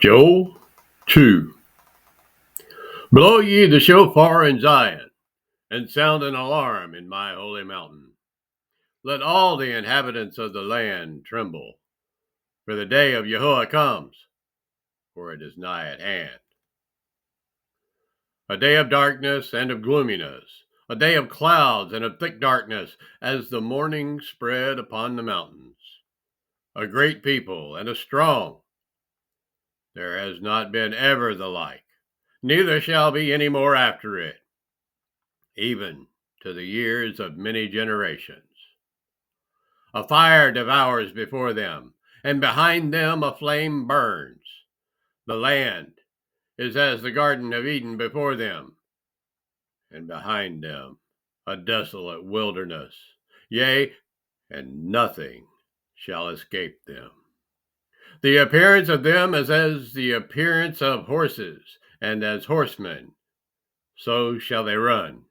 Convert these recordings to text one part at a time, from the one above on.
Joel 2. Blow ye the shofar in Zion, and sound an alarm in my holy mountain. Let all the inhabitants of the land tremble, for the day of YAHUAH comes, for it is nigh at hand. A day of darkness and of gloominess, a day of clouds and of thick darkness, as the morning spread upon the mountains. A great people and a strong. There has not been ever the like, neither shall be any more after it, even to the years of many generations. A fire devours before them, and behind them a flame burns. The land is as the Garden of Eden before them, and behind them a desolate wilderness. Yea, and nothing shall escape them. The appearance of them is as the appearance of horses, and as horsemen, so shall they run.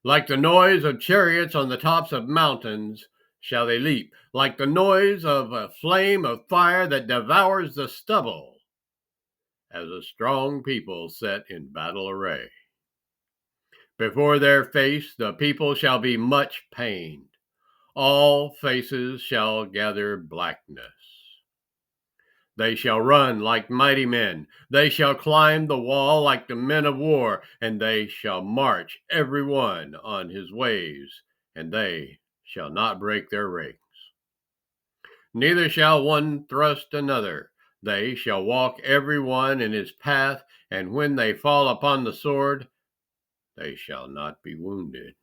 Like the noise of chariots on the tops of mountains shall they leap, like the noise of a flame of fire that devours the stubble, as a strong people set in battle array. Before their face the people shall be much pained. All faces shall gather blackness. They shall run like mighty men. They shall climb the wall like the men of war, and they shall march every one on his ways, and they shall not break their ranks. Neither shall one thrust another. They shall walk every one in his path, and when they fall upon the sword, they shall not be wounded.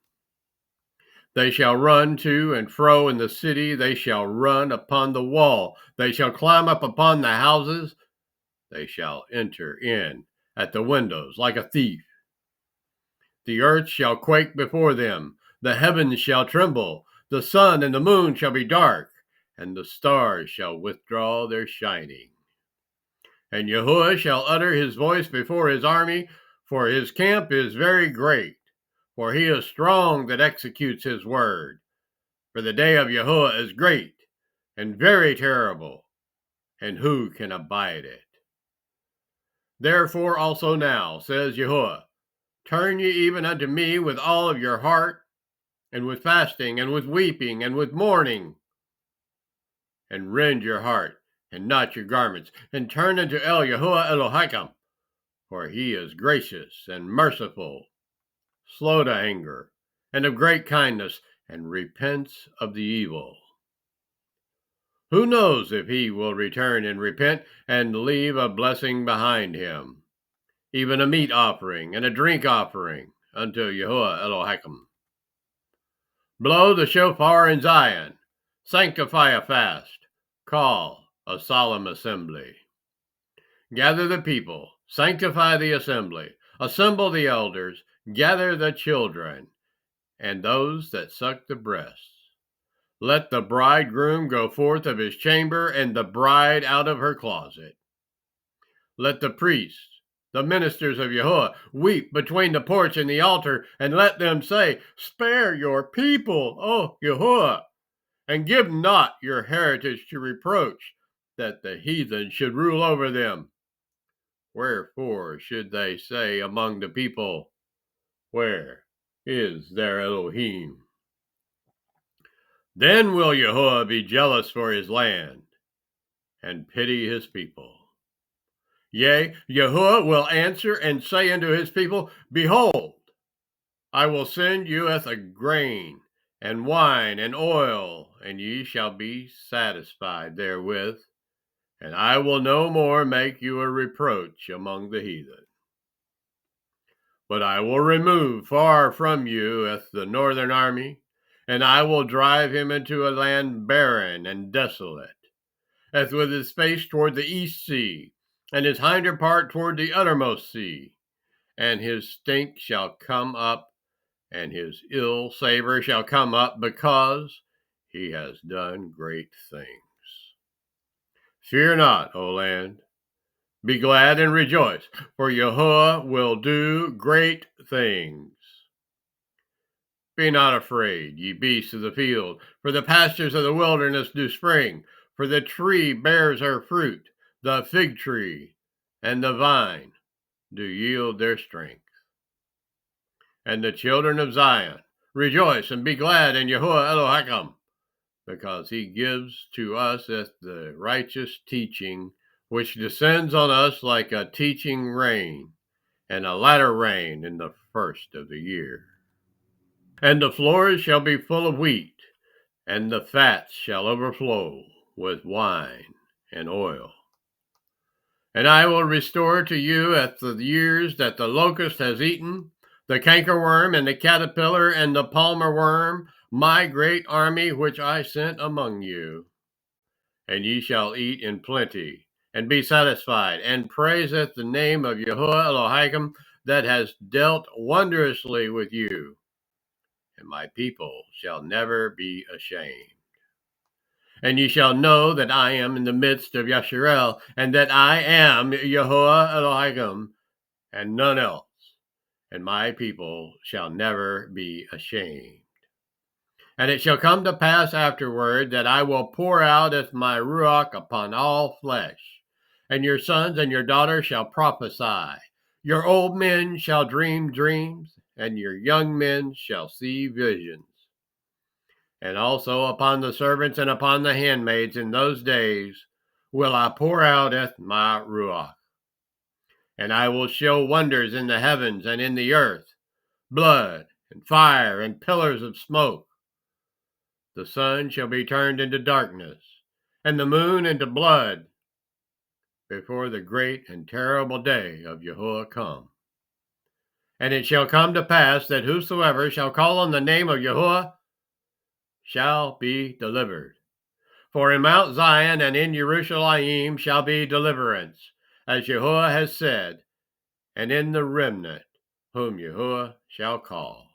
They shall run to and fro in the city. They shall run upon the wall. They shall climb up upon the houses. They shall enter in at the windows like a thief. The earth shall quake before them. The heavens shall tremble. The sun and the moon shall be dark, and the stars shall withdraw their shining. And YAHUAH shall utter his voice before his army, for his camp is very great, for he is strong that executes his word. For the day of YAHUAH is great and very terrible, and who can abide it? Therefore also now, says YAHUAH, turn ye even unto me with all of your heart, and with fasting, and with weeping, and with mourning, and rend your heart, and not your garments, and turn unto YAHUAH Elohim, for he is gracious and merciful, slow to anger, and of great kindness, and repents of the evil. Who knows if he will return and repent and leave a blessing behind him, even a meat offering and a drink offering unto YAHUAH Elohim. Blow the shofar in Zion, sanctify a fast, call a solemn assembly. Gather the people, sanctify the assembly, assemble the elders, gather the children, and those that suck the breasts. Let the bridegroom go forth of his chamber, and the bride out of her closet. Let the priests, the ministers of YAHUAH, weep between the porch and the altar, and let them say, spare your people, O YAHUAH, and give not your heritage to reproach, that the heathen should rule over them. Wherefore should they say among the people, where is their Elohim? Then will YAHUAH be jealous for his land, and pity his people. Yea, YAHUAH will answer and say unto his people, behold, I will send you a grain, and wine, and oil, and ye shall be satisfied therewith, and I will no more make you a reproach among the heathen. But I will remove far from you the northern army, and I will drive him into a land barren and desolate, as with his face toward the east sea, and his hinder part toward the uttermost sea. And his stink shall come up, and his ill savor shall come up, because he has done great things. Fear not, O land. Be glad and rejoice, for YAHUAH will do great things. Be not afraid, ye beasts of the field, for the pastures of the wilderness do spring, for the tree bears her fruit. the fig tree and the vine do yield their strength. And the children of Zion rejoice and be glad in YAHUAH Elohim, because he gives to us the righteous teaching, which descends on us like a teaching rain and a latter rain in the first of the year. And the floors shall be full of wheat, and the fats shall overflow with wine and oil. And I will restore to you at the years that the locust has eaten, the cankerworm and the caterpillar and the palmer worm, my great army which I sent among you. And ye shall eat in plenty, and be satisfied, and praise at the name of YAHUAH Elohim that has dealt wondrously with you. And my people shall never be ashamed. And ye shall know that I am in the midst of Yasharel, and that I am YAHUAH Elohim, and none else. And my people shall never be ashamed. And it shall come to pass afterward that I will pour out as my ruach upon all flesh, and your sons and your daughters shall prophesy. Your old men shall dream dreams, and your young men shall see visions. And also upon the servants and upon the handmaids in those days will I pour out my ruach. And I will show wonders in the heavens and in the earth, blood and fire and pillars of smoke. The sun shall be turned into darkness, and the moon into blood, before the great and terrible day of YAHUAH come. And it shall come to pass that whosoever shall call on the name of YAHUAH shall be delivered. For in Mount Zion and in Jerusalem shall be deliverance, as YAHUAH has said, and in the remnant whom YAHUAH shall call.